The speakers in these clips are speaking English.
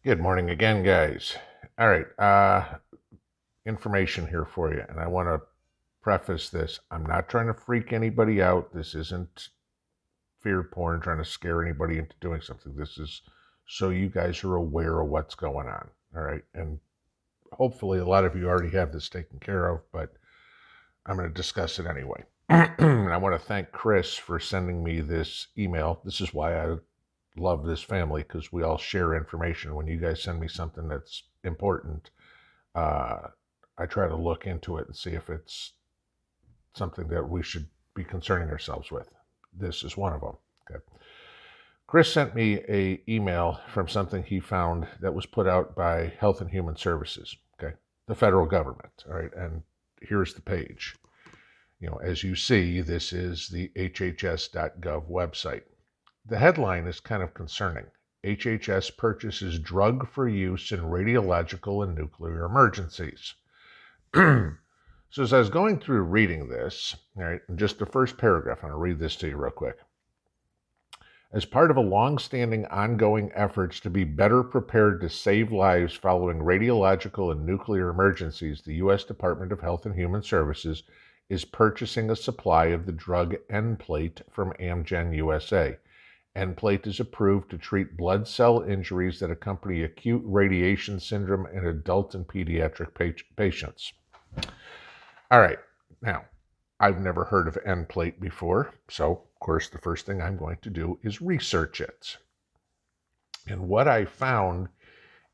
Good morning again, guys. All right, information here for you, and I want to preface this. I'm not trying to freak anybody out. This isn't fear porn trying to scare anybody into doing something. This is so you guys are aware of what's going on. All right, and hopefully a lot of you already have this taken care of, but I'm going to discuss it anyway. And I want to thank Chris for sending me this email. This is why I love this family, because we all share information. When you guys send me something that's important, uh, I try to look into it and see if it's something that we should be concerning ourselves with. This is one of them. Okay. Chris sent me a email from something he found that was put out by Health and Human Services, okay, the federal government. All right, and here's the page. As you see, this is the hhs.gov website. The headline is kind of concerning. HHS purchases drug for use in radiological and nuclear emergencies. So as I was going through reading this, all right, just the first paragraph, I'm going to read this to you real quick. As part of a long-standing ongoing efforts to be better prepared to save lives following radiological and nuclear emergencies, the U.S. Department of Health and Human Services is purchasing a supply of the drug Nplate from Amgen USA. Nplate is approved to treat blood cell injuries that accompany acute radiation syndrome in adult and pediatric patients. All right, now, I've never heard of Nplate before, so of course the first thing I'm going to do is research it. And what I found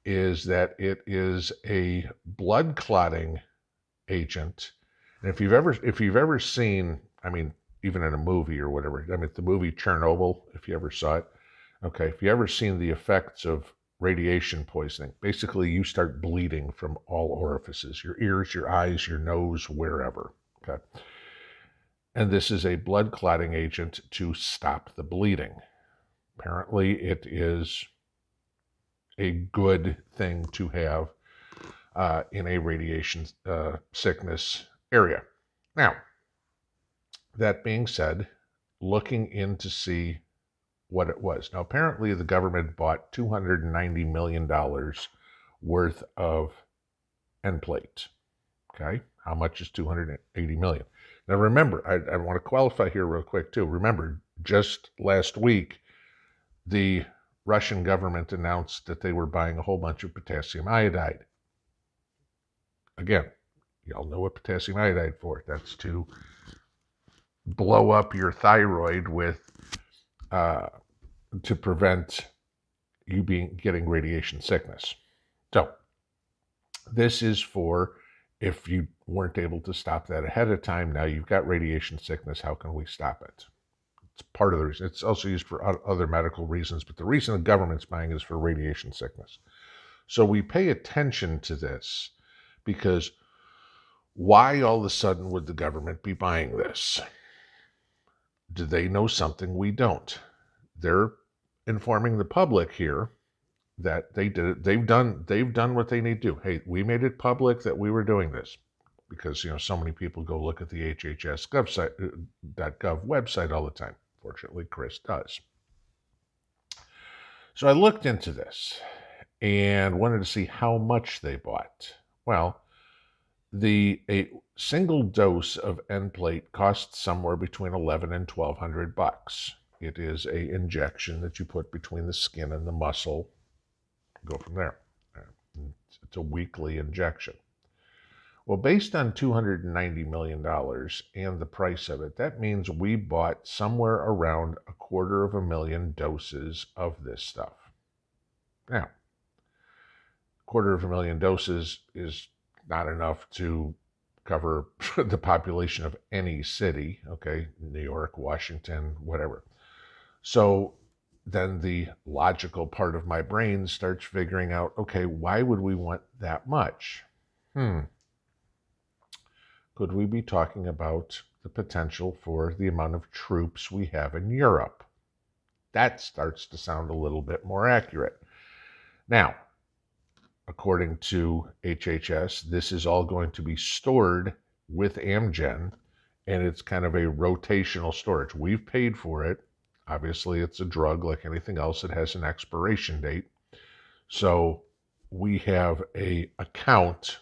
is that it is a blood clotting agent. And if you've ever seen, even in a movie or whatever, the movie Chernobyl, if you ever saw it, okay, if you ever seen the effects of radiation poisoning, basically you start bleeding from all orifices, your ears, your eyes, your nose, wherever, okay? And this is a blood clotting agent to stop the bleeding. Apparently it is a good thing to have in a radiation sickness area. Now, that being said, looking in to see what it was. Now, apparently the government bought $290 million worth of Nplate. Okay, how much is 280 million? Now remember, I want to qualify here real quick too. Remember, just last week, the Russian government announced that they were buying a whole bunch of potassium iodide. Again, y'all know what potassium iodide for. That's to blow up your thyroid with, to prevent you getting radiation sickness. So this is for if you weren't able to stop that ahead of time. Now you've got radiation sickness. How can we stop it? It's part of the reason. It's also used for other medical reasons, but the reason the government's buying is for radiation sickness. So we pay attention to this because why all of a sudden would the government be buying this? Do they know something we don't? They're informing the public here that they did it. They've done what they need to do. Hey, we made it public that we were doing this because so many people go look at the hhs.gov website all the time. Fortunately, Chris does. So I looked into this and wanted to see how much they bought. Well, a single dose of Nplate costs somewhere between $1,100 and $1,200. It is a injection that you put between the skin and the muscle. Go from there. It's a weekly injection. Well, based on $290 million and the price of it, that means we bought somewhere around 250,000 doses of this stuff. Now, 250,000 doses is not enough to cover the population of any city, okay? New York, Washington, whatever. So then the logical part of my brain starts figuring out, okay, why would we want that much? Could we be talking about the potential for the amount of troops we have in Europe? That starts to sound a little bit more accurate. Now, according to HHS, this is all going to be stored with Amgen, and it's kind of a rotational storage. We've paid for it. Obviously, it's a drug like anything else. It has an expiration date. So we have a account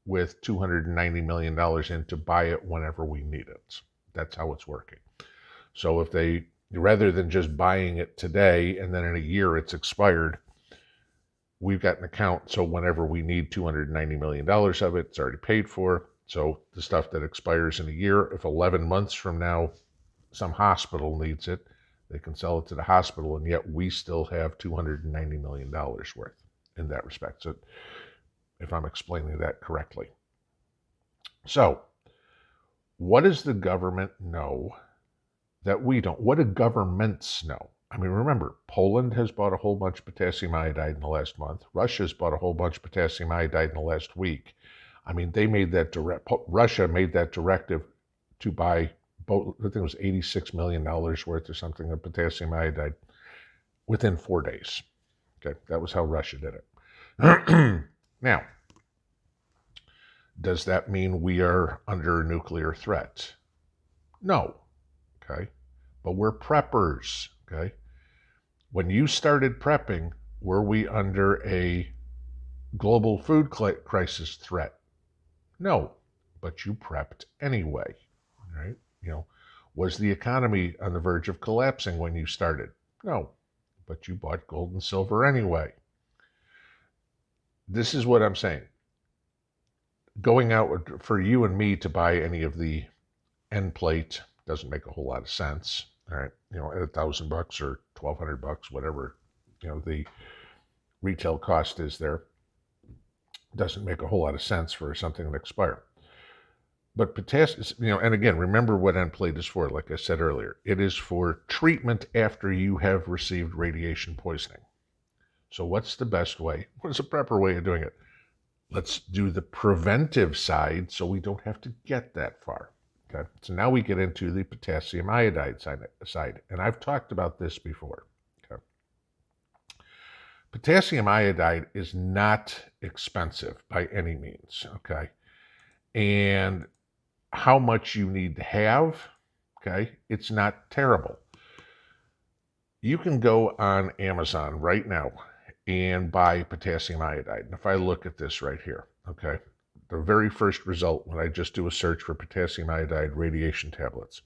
with $290 million in to buy it whenever we need it. That's how it's working. So if they, rather than just buying it today and then in a year it's expired, we've got an account. So whenever we need $290 million of it, it's already paid for. So the stuff that expires in a year, if 11 months from now some hospital needs it, they can sell it to the hospital, and yet we still have $290 million worth in that respect. So if I'm explaining that correctly. So what does the government know that we don't? What do governments know? I mean, remember, Poland has bought a whole bunch of potassium iodide in the last month. Russia's bought a whole bunch of potassium iodide in the last week. I mean, Russia made that directive to buy, I think it was $86 million worth or something of potassium iodide within 4 days. Okay, that was how Russia did it. Now, does that mean we are under a nuclear threat? No. Okay, but we're preppers. Okay, when you started prepping, were we under a global food crisis threat? No, but you prepped anyway, right? Was the economy on the verge of collapsing when you started? No, but you bought gold and silver anyway. This is what I'm saying. Going out for you and me to buy any of the Nplate doesn't make a whole lot of sense. All right, at $1,000 or $1,200, whatever, the retail cost is there, doesn't make a whole lot of sense for something that expires. But potassium, and again, remember what Nplate is for. Like I said earlier, it is for treatment after you have received radiation poisoning. So what's the best way? What is the proper way of doing it? Let's do the preventive side so we don't have to get that far. Okay, so now we get into the potassium iodide side, and I've talked about this before. Okay, potassium iodide is not expensive by any means. Okay, and how much you need to have, okay, it's not terrible. You can go on Amazon right now and buy potassium iodide. And if I look at this right here, okay, the very first result when I just do a search for potassium iodide radiation tablets,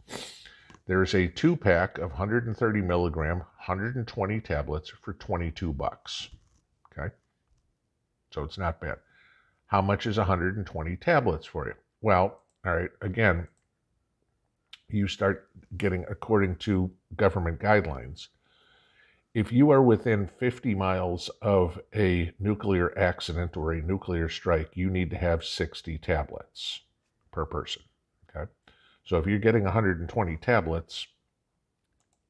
there's a 2-pack of 130 milligram, 120 tablets for $22. Okay, so it's not bad. How much is 120 tablets for you? Well, all right, again, you start getting, according to government guidelines, if you are within 50 miles of a nuclear accident or a nuclear strike, you need to have 60 tablets per person. Okay, so if you're getting 120 tablets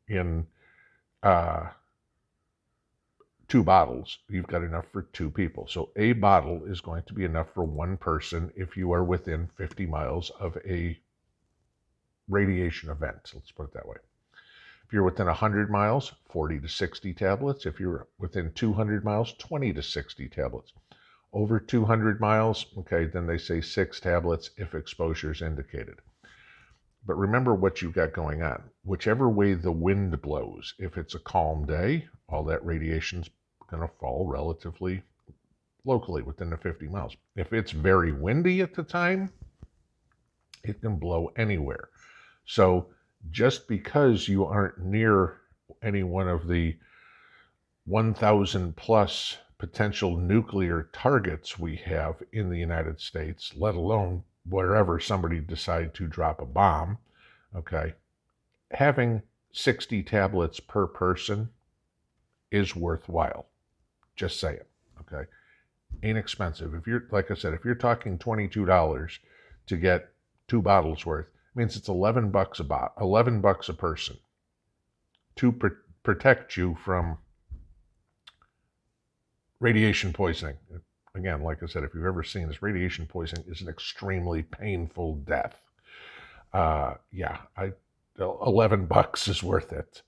in 2 bottles, you've got enough for 2 people. So a bottle is going to be enough for 1 person if you are within 50 miles of a radiation event. Let's put it that way. If you're within 100 miles, 40 to 60 tablets. If you're within 200 miles, 20 to 60 tablets. Over 200 miles, okay, then they say 6 tablets if exposure is indicated. But remember what you've got going on. Whichever way the wind blows, if it's a calm day, all that radiation's going to fall relatively locally within the 50 miles. If it's very windy at the time, it can blow anywhere. So just because you aren't near any one of the 1,000 plus potential nuclear targets we have in the United States, let alone wherever somebody decide to drop a bomb, okay, having 60 tablets per person is worthwhile. Just say it, okay? Ain't expensive. If you're, like I said, if you're talking $22 to get 2 bottles worth, it means it's $11 $11 a person to protect you from radiation poisoning. Again, like I said, if you've ever seen this, radiation poisoning is an extremely painful death. $11 is worth it.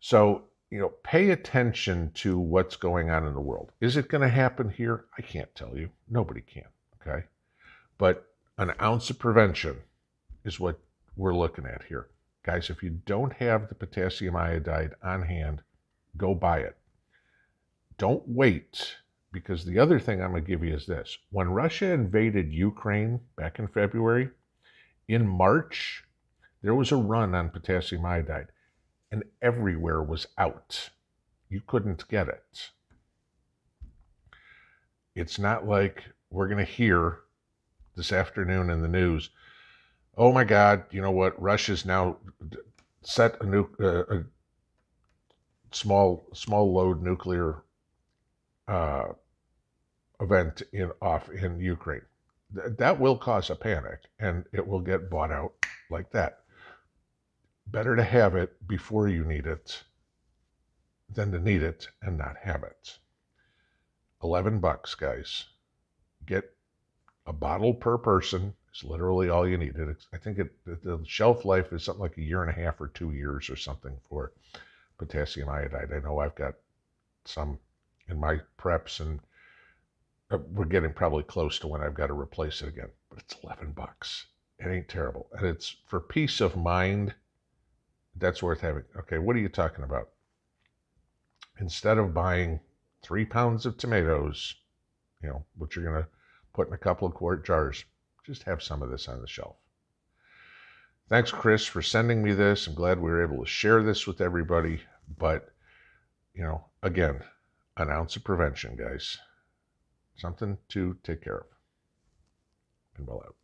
So, pay attention to what's going on in the world. Is it going to happen here? I can't tell you. Nobody can, okay? But an ounce of prevention is what we're looking at here. Guys, if you don't have the potassium iodide on hand, go buy it. don't wait, because the other thing I'm going to give you is this. When Russia invaded Ukraine back in February, in March, there was a run on potassium iodide, and everywhere was out. You couldn't get it. It's not like we're going to hear this afternoon in the news, oh my God, you know what? Russia's now set a small load nuclear event off in Ukraine. That will cause a panic, and it will get bought out like that. Better to have it before you need it than to need it and not have it. $11, guys. Get a bottle per person. It's literally all you need. I think the shelf life is something like 1.5 or 2 years or something for potassium iodide. I know I've got some in my preps, and we're getting probably close to when I've got to replace it again. But it's $11. It ain't terrible. And it's for peace of mind. That's worth having. Okay, what are you talking about? Instead of buying 3 pounds of tomatoes, which you're going to put in a couple of quart jars, just have some of this on the shelf. Thanks, Chris, for sending me this. I'm glad we were able to share this with everybody. But, again, an ounce of prevention, guys. Something to take care of. Pinball out.